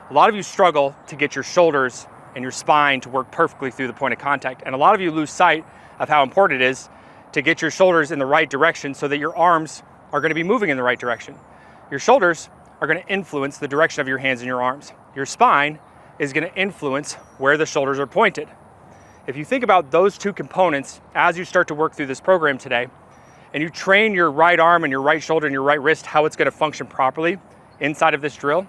A lot of you struggle to get your shoulders and your spine to work perfectly through the point of contact. And a lot of you lose sight of how important it is to get your shoulders in the right direction so that your arms are going to be moving in the right direction. Your shoulders are going to influence the direction of your hands and your arms. Your spine is going to influence where the shoulders are pointed. If you think about those two components as you start to work through this program today, and you train your right arm and your right shoulder and your right wrist how it's going to function properly inside of this drill,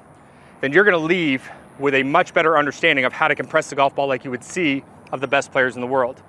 then you're going to leave with a much better understanding of how to compress the golf ball like you would see of the best players in the world.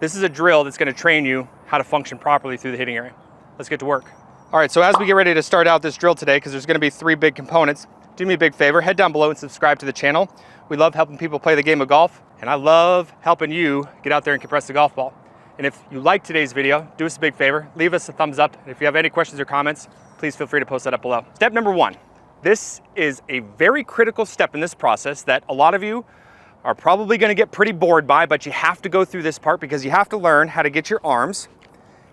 This is a drill that's going to train you how to function properly through the hitting area. Let's get to work. All right, so as we get ready to start out this drill today, because there's going to be 3 big components, do me a big favor, head down below and subscribe to the channel. We love helping people play the game of golf, and I love helping you get out there and compress the golf ball. And if you like today's video, do us a big favor, leave us a thumbs up. And if you have any questions or comments, please feel free to post that up below. Step number 1. This is a very critical step in this process that a lot of you are probably going to get pretty bored by, but you have to go through this part because you have to learn how to get your arms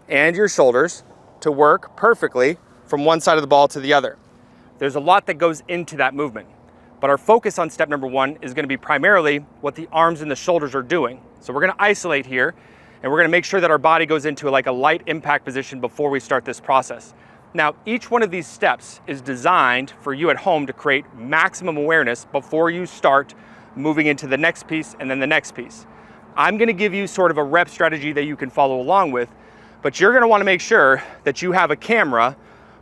and your shoulders to work perfectly from one side of the ball to the other. There's a lot that goes into that movement, but our focus on step number 1 is going to be primarily what the arms and the shoulders are doing. So we're going to isolate here, and we're going to make sure that our body goes into like a light impact position before we start this process. Now, each one of these steps is designed for you at home to create maximum awareness before you start moving into the next piece and then the next piece. I'm going to give you sort of a rep strategy that you can follow along with, but you're going to want to make sure that you have a camera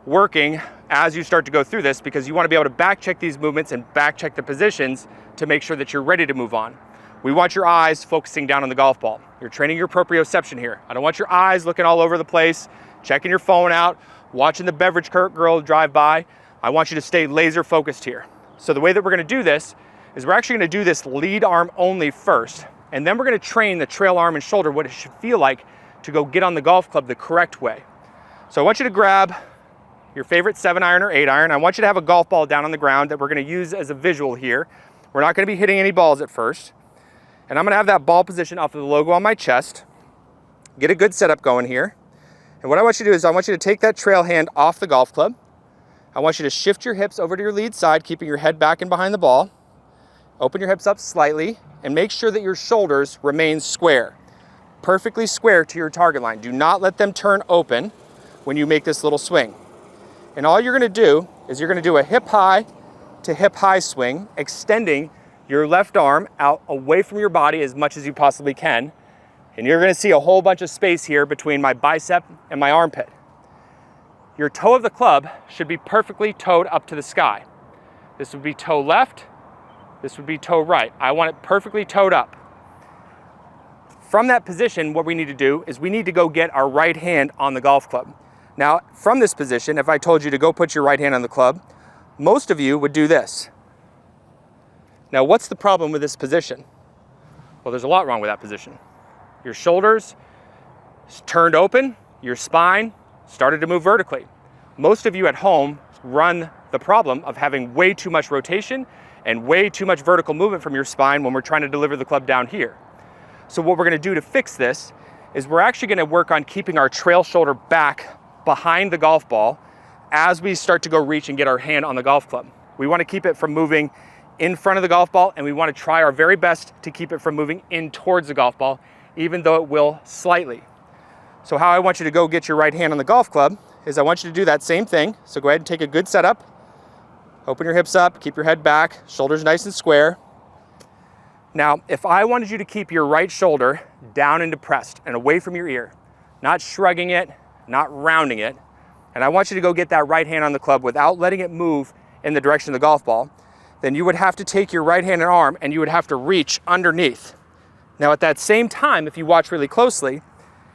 working as you start to go through this, because you want to be able to back check these movements and back check the positions to make sure that you're ready to move on. We want your eyes focusing down on the golf ball. You're training your proprioception here. I don't want your eyes looking all over the place, checking your phone out, watching the beverage cart girl drive by. I want you to stay laser focused here. So the way that we're going to do this is we're actually going to do this lead arm only first, and then we're going to train the trail arm and shoulder, what it should feel like to go get on the golf club the correct way. So I want you to grab your favorite 7-iron or 8-iron. I want you to have a golf ball down on the ground that we're going to use as a visual here. We're not going to be hitting any balls at first. And I'm going to have that ball position off of the logo on my chest. Get a good setup going here. And what I want you to do is I want you to take that trail hand off the golf club. I want you to shift your hips over to your lead side, keeping your head back and behind the ball. Open your hips up slightly and make sure that your shoulders remain square. Perfectly square to your target line. Do not let them turn open when you make this little swing. And all you're going to do is you're going to do a hip high to hip high swing, extending your left arm out away from your body as much as you possibly can. And you're going to see a whole bunch of space here between my bicep and my armpit. Your toe of the club should be perfectly toed up to the sky. This would be toe left. This would be toe right. I want it perfectly toed up. From that position, what we need to do is we need to go get our right hand on the golf club. Now, from this position, if I told you to go put your right hand on the club, most of you would do this. Now, what's the problem with this position? Well, there's a lot wrong with that position. Your shoulders turned open, your spine started to move vertically. Most of you at home run the problem of having way too much rotation and way too much vertical movement from your spine when we're trying to deliver the club down here. So what we're going to do to fix this is we're actually going to work on keeping our trail shoulder back behind the golf ball as we start to go reach and get our hand on the golf club. We want to keep it from moving in front of the golf ball, and we want to try our very best to keep it from moving in towards the golf ball, even though it will slightly. So how I want you to go get your right hand on the golf club is I want you to do that same thing. So go ahead and take a good setup. Open your hips up, keep your head back, shoulders nice and square. Now, if I wanted you to keep your right shoulder down and depressed and away from your ear, not shrugging it, not rounding it, and I want you to go get that right hand on the club without letting it move in the direction of the golf ball, then you would have to take your right hand and arm and you would have to reach underneath. Now at that same time, if you watch really closely,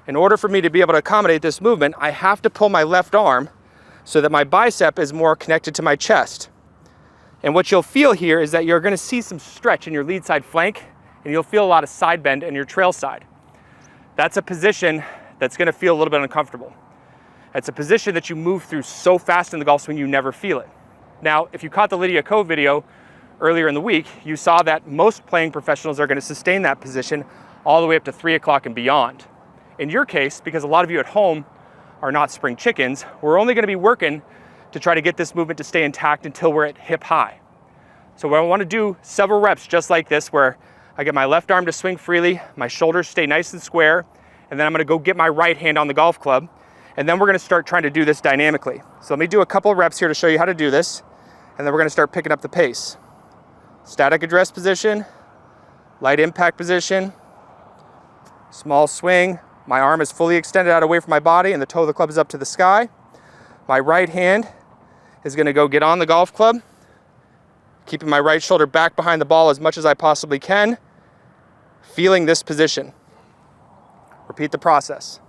in order for me to be able to accommodate this movement, I have to pull my left arm so that my bicep is more connected to my chest. And what you'll feel here is that you're going to see some stretch in your lead side flank, and you'll feel a lot of side bend in your trail side. That's a position that's going to feel a little bit uncomfortable. It's a position that you move through so fast in the golf swing you never feel it. Now, if you caught the Lydia Ko video earlier in the week, you saw that most playing professionals are going to sustain that position all the way up to 3 o'clock and beyond. In your case, because a lot of you at home are not spring chickens, we're only going to be working to try to get this movement to stay intact until we're at hip high. So what I want to do several reps just like this, where I get my left arm to swing freely, my shoulders stay nice and square, and then I'm going to go get my right hand on the golf club, and then we're going to start trying to do this dynamically. So let me do a couple of reps here to show you how to do this, and then we're going to start picking up the pace. Static address position, light impact position, small swing. My arm is fully extended out away from my body and the toe of the club is up to the sky. My right hand is going to go get on the golf club, keeping my right shoulder back behind the ball as much as I possibly can, feeling this position. Repeat the process.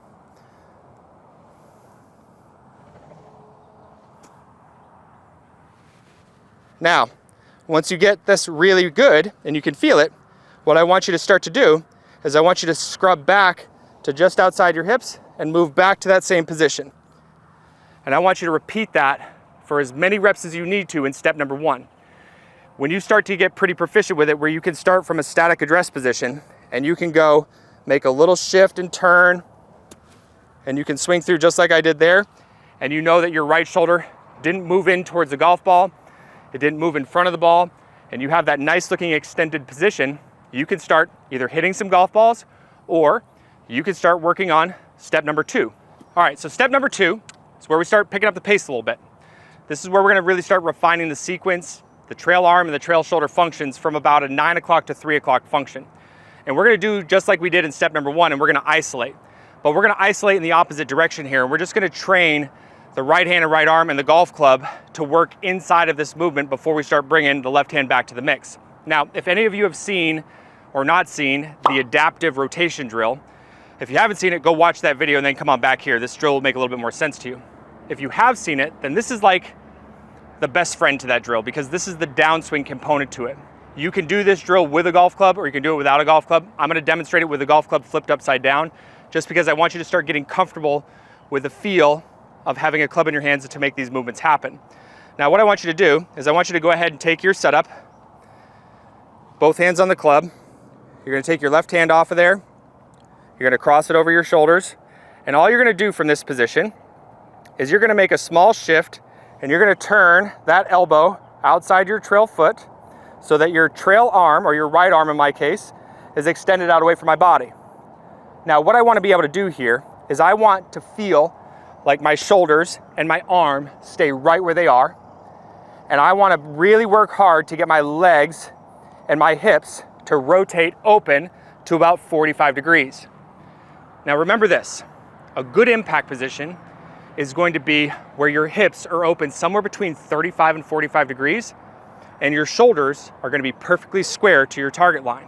Now, once you get this really good and you can feel it, what I want you to start to do is I want you to scrub back to just outside your hips and move back to that same position. And I want you to repeat that for as many reps as you need to in step number 1. When you start to get pretty proficient with it, where you can start from a static address position and you can go make a little shift and turn, and you can swing through just like I did there, and you know that your right shoulder didn't move in towards the golf ball, it didn't move in front of the ball, and you have that nice looking extended position, you can start either hitting some golf balls or you can start working on step number 2. All right, so step number 2 is where we start picking up the pace a little bit. This is where we're gonna really start refining the sequence, the trail arm and the trail shoulder functions from about a 9 o'clock to 3 o'clock function. And we're gonna do just like we did in step number 1, and we're gonna isolate. But we're gonna isolate in the opposite direction here, and we're just gonna train the right hand and right arm and the golf club to work inside of this movement before we start bringing the left hand back to the mix. Now, if any of you have seen or not seen the adaptive rotation drill, if you haven't seen it, go watch that video and then come on back here. This drill will make a little bit more sense to you. If you have seen it, then this is like the best friend to that drill, because this is the downswing component to it. You can do this drill with a golf club or you can do it without a golf club. I'm gonna demonstrate it with the golf club flipped upside down, just because I want you to start getting comfortable with the feel of having a club in your hands to make these movements happen. Now what I want you to do is I want you to go ahead and take your setup, both hands on the club. You're gonna take your left hand off of there. You're gonna cross it over your shoulders. And all you're gonna do from this position is you're gonna make a small shift and you're gonna turn that elbow outside your trail foot so that your trail arm, or your right arm in my case, is extended out away from my body. Now what I wanna be able to do here is I want to feel like my shoulders and my arm stay right where they are. And I wanna really work hard to get my legs and my hips to rotate open to about 45 degrees. Now remember this, a good impact position is going to be where your hips are open somewhere between 35 and 45 degrees, and your shoulders are gonna be perfectly square to your target line.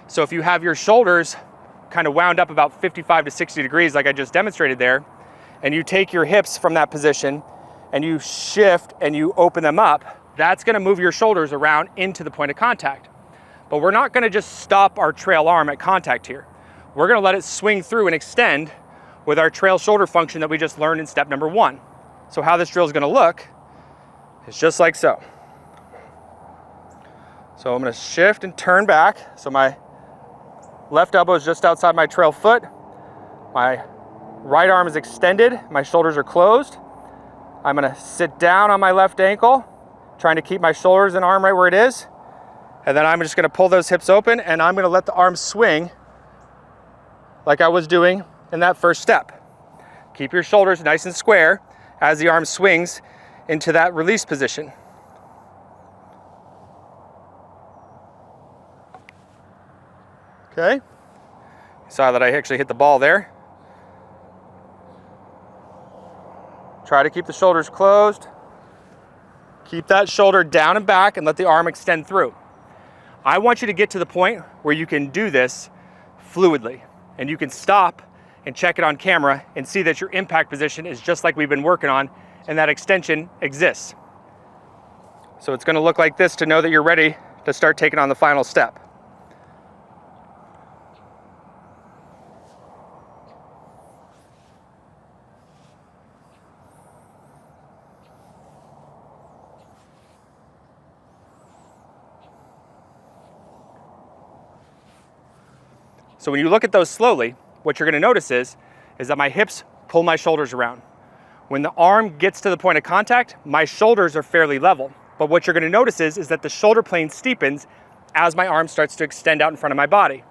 So if you have your shoulders kind of wound up about 55 to 60 degrees like I just demonstrated there, and you take your hips from that position and you shift and you open them up, that's gonna move your shoulders around into the point of contact. But we're not gonna just stop our trail arm at contact here. We're gonna let it swing through and extend with our trail shoulder function that we just learned in step number 1. So how this drill is gonna look is just like so. So I'm gonna shift and turn back. So my left elbow is just outside my trail foot. My right arm is extended, my shoulders are closed. I'm gonna sit down on my left ankle, trying to keep my shoulders and arm right where it is. And then I'm just gonna pull those hips open and I'm gonna let the arm swing like I was doing in that first step. Keep your shoulders nice and square as the arm swings into that release position. Okay, you saw that I actually hit the ball there. Try to keep the shoulders closed. Keep that shoulder down and back and let the arm extend through. I want you to get to the point where you can do this fluidly and you can stop and check it on camera and see that your impact position is just like we've been working on and that extension exists. So it's gonna look like this to know that you're ready to start taking on the final step. So when you look at those slowly, what you're gonna notice is that my hips pull my shoulders around. When the arm gets to the point of contact, my shoulders are fairly level. But what you're gonna notice is that the shoulder plane steepens as my arm starts to extend out in front of my body.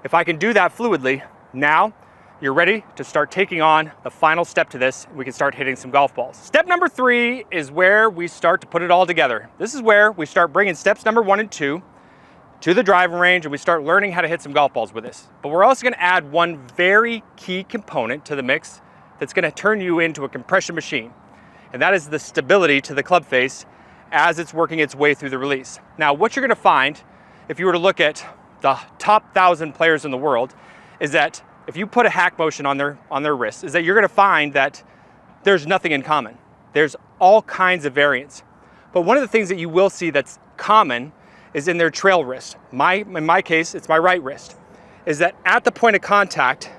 If I can do that fluidly, now you're ready to start taking on the final step to this. We can start hitting some golf balls. Step number 3 is where we start to put it all together. This is where we start bringing steps number 1 and 2 to the driving range, and we start learning how to hit some golf balls with this. But we're also gonna add one very key component to the mix that's gonna turn you into a compression machine. And that is the stability to the club face as it's working its way through the release. Now, what you're gonna find, if you were to look at the top 1,000 players in the world, is that if you put a hack motion on their wrist, is that you're gonna find that there's nothing in common. There's all kinds of variants. But one of the things that you will see that's common is in their trail wrist. In my case, it's my right wrist, is that at the point of contact,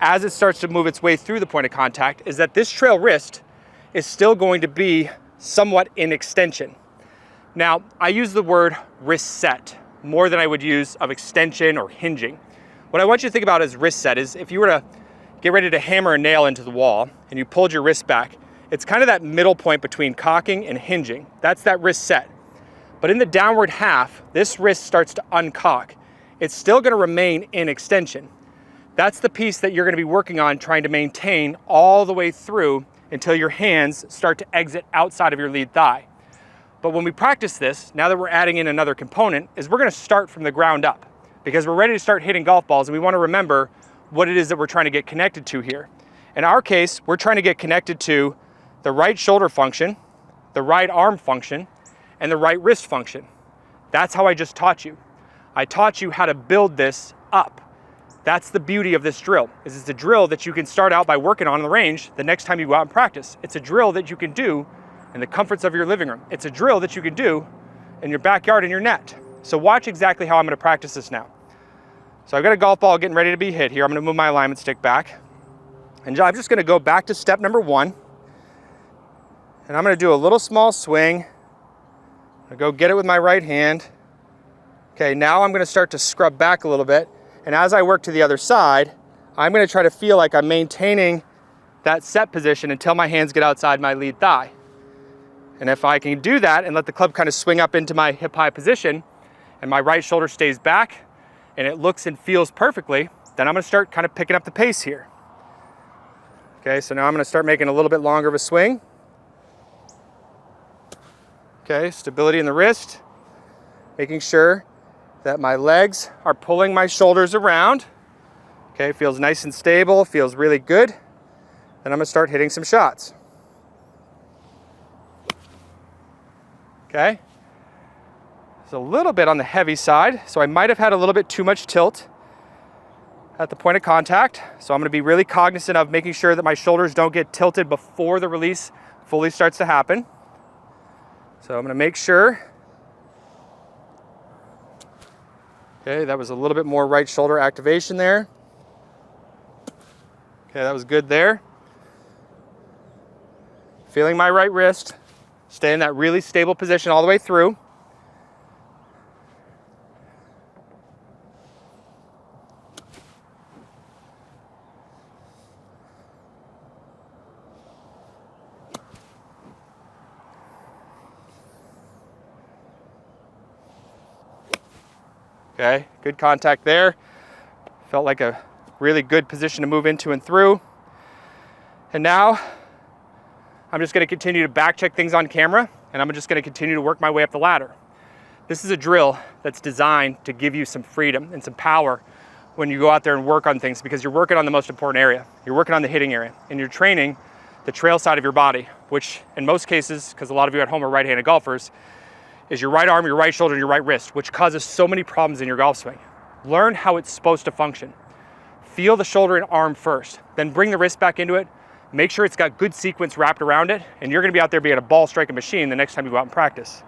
as it starts to move its way through the point of contact, is that this trail wrist is still going to be somewhat in extension. Now, I use the word wrist set more than I would use of extension or hinging. What I want you to think about as wrist set is if you were to get ready to hammer a nail into the wall and you pulled your wrist back, it's kind of that middle point between cocking and hinging. That's that wrist set. But in the downward half, this wrist starts to uncock. It's still gonna remain in extension. That's the piece that you're gonna be working on trying to maintain all the way through until your hands start to exit outside of your lead thigh. But when we practice this, now that we're adding in another component, is we're gonna start from the ground up, because we're ready to start hitting golf balls and we want to remember what it is that we're trying to get connected to here. In our case, we're trying to get connected to the right shoulder function, the right arm function, and the right wrist function. That's how I just taught you. I taught you how to build this up. That's the beauty of this drill, is it's a drill that you can start out by working on the range the next time you go out and practice. It's a drill that you can do in the comforts of your living room. It's a drill that you can do in your backyard in your net. So watch exactly how I'm gonna practice this now. So I've got a golf ball getting ready to be hit here. I'm gonna move my alignment stick back. And I'm just gonna go back to step number 1. And I'm gonna do a little small swing. I'm gonna go get it with my right hand. Okay, now I'm gonna start to scrub back a little bit. And as I work to the other side, I'm gonna try to feel like I'm maintaining that set position until my hands get outside my lead thigh. And if I can do that and let the club kind of swing up into my hip high position, and my right shoulder stays back and it looks and feels perfectly, then I'm gonna start kind of picking up the pace here. Okay, so now I'm gonna start making a little bit longer of a swing. Okay, stability in the wrist, making sure that my legs are pulling my shoulders around. Okay, feels nice and stable, feels really good. Then I'm gonna start hitting some shots. Okay. It's a little bit on the heavy side, so I might have had a little bit too much tilt at the point of contact. So I'm gonna be really cognizant of making sure that my shoulders don't get tilted before the release fully starts to happen. So I'm gonna make sure. Okay, that was a little bit more right shoulder activation there. Okay, that was good there. Feeling my right wrist, stay in that really stable position all the way through. Okay, good contact there. Felt like a really good position to move into and through. And now I'm just gonna continue to back check things on camera, and I'm just gonna continue to work my way up the ladder. This is a drill that's designed to give you some freedom and some power when you go out there and work on things, because you're working on the most important area. You're working on the hitting area, and you're training the trail side of your body, which in most cases, because a lot of you at home are right-handed golfers, is your right arm, your right shoulder, and your right wrist, which causes so many problems in your golf swing. Learn how it's supposed to function. Feel the shoulder and arm first, then bring the wrist back into it. Make sure it's got good sequence wrapped around it, and you're gonna be out there being a ball striking machine the next time you go out and practice.